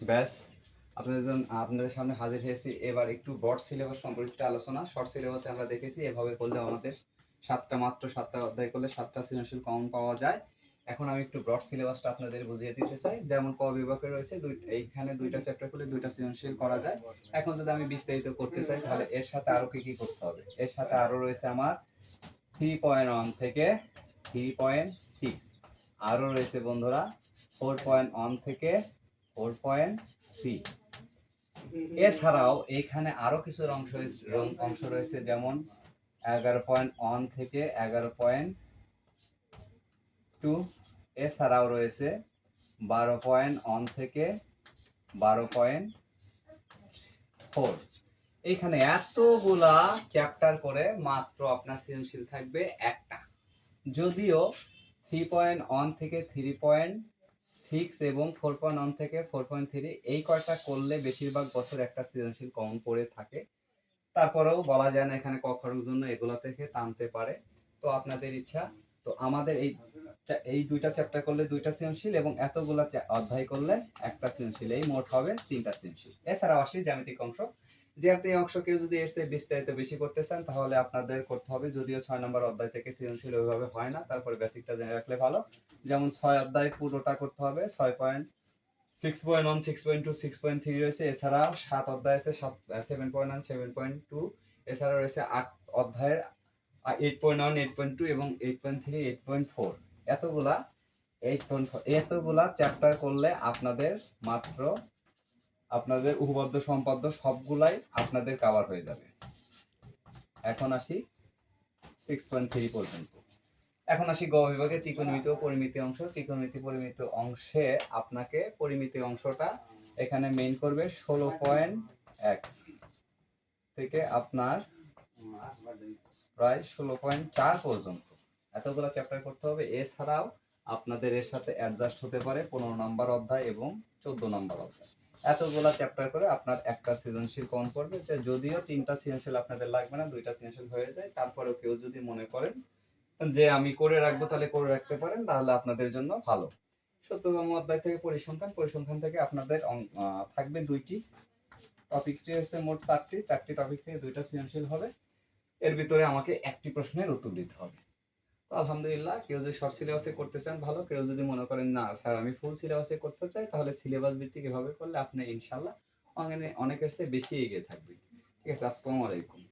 ব্যাস, আপনাদের সামনে হাজির হয়েছি। এবার একটু ব্রড সিলেবাস সম্পর্কিত আলোচনা। শর্ট সিলেবাসে আমরা দেখেছি এভাবে করলে আমাদের মাত্র সাতটা অধ্যায় করলে 7টা সৃজনশীল কমন পাওয়া যায়। এখন আমি একটু ব্রড সিলেবাসটা আপনাদের বুঝিয়ে দিতে চাই। যেমন ক বিভাগে রয়েছে এইখানে 2টা চ্যাপ্টার করলে 2টা সৃজনশীল করা যায়। এখন যদি আমি বিস্তারিত করতে চাই তাহলে এর সাথে আরো কি কি করতে হবে। এর সাথে আরো রয়েছে আমার 3.1 থেকে 3.6, আরো রয়েছে বন্ধুরা 4.1 থেকে 4.3। এছাড়াও এখানে আরো কিছু অংশ রয়েছে, যেমন 11.1 থেকে 11.2। এছাড়াও রয়েছে 12.1 থেকে 12.4। এইখানে এতগুলা চ্যাপ্টার করে মাত্র আপনার সৃজনশীল থাকবে একটা। যদিও 3.1 থেকে 3.6 এবং 4.1 থেকে 4.3 এই কয়টা করলে বেশিরভাগ বছর একটা সৃজনশীল কমন পড়ে থাকে। তারপরেও বলা যায় না এখানে ক খরচের জন্য এগুলা থেকে টানতে পারে, তো আপনাদের ইচ্ছা। তো আমাদের এই 2টা চ্যাপ্টার করলে 2টা সৃজনশীল এবং এতগুলা অধ্যায় করলে একটা সৃজনশীল, এই মোট হবে 3টা সৃজনশীল। এছাড়াও আসি জ্যামিতিক অংশ। জ্যামিতিক অংশ কেউ যদি এর চেয়ে বিস্তারিত বেশি করতে চান তাহলে আপনাদের করতে হবে, যদিও 6 নম্বর অধ্যায় থেকে সৃজনশীল ওইভাবে হয় না, তারপরে বেসিকটা জেনে রাখলে ভালো। যেমন 6 অধ্যায় পুরোটা করতে হবে, 6.1, 6.2, 6.3 রয়েছে। এছাড়াও 7 অধ্যায় আছে, 7.1, 7.2। এছাড়া রয়েছে 8 অধ্যায়ের 8.1, 8.2 এবং 8.3, 8.4। এতগুলা 8.4 এতগুলা চ্যাপ্টার করলে আপনাদের মাত্র আপনাদের উপপাদ্য সম্পাদ্য সবগুলাই আপনাদের কভার হয়ে যাবে। এখন আসি 6.3 পর্যন্ত। এখন আসি গ বিভাগে ত্রিকোণমিতি ও পরিমিতি অংশ। ত্রিকোণমিতি পরিমিতি অংশে আপনাকে পরিমিতি অংশটা এখানে মেইন করবে 16.1 থেকে আপনার প্রায় 16.4 পর্যন্ত এতগুলো চ্যাপ্টার করতে হবে। এছাড়াও আপনাদের এর সাথে অ্যাডজাস্ট হতে পারে 15 নম্বর অধ্যায় এবং 14 নম্বর অধ্যায়। এতগুলো চ্যাপ্টার করে আপনার একটা সৃজনশীল কম পড়বে। যদিও 3টা সৃজনশীল আপনাদের লাগবে না, 2টা সৃজনশীল হয়ে যায়। তারপরেও কেউ যদি মনে করেন যে আমি করে রাখবো তাহলে করে রাখতে পারেন, তাহলে আপনাদের জন্য ভালো। 17তম অধ্যায় থেকে পরিসংখ্যান থেকে আপনাদের থাকবে 2টি টপিকটি হচ্ছে মোট 4টি টপিক থেকে 2টা সৃজনশীল হবে। এর ভিতরে আমাকে একটি প্রশ্নের উত্তর দিতে হবে। তো আলহামদুলিল্লাহ, কেউ যদি শর্ট সিলেবাসে করতে চান ভালো, কেউ যদি মনে করেন না স্যার আমি ফুল সিলেবাসে করতে চাই, তাহলে সিলেবাস ভিত্তিক এভাবে করলে আপনি ইনশাল্লাহ অনেকের চেয়ে বেশি এগিয়ে থাকবেন। ঠিক আছে, আসসালামু আলাইকুম।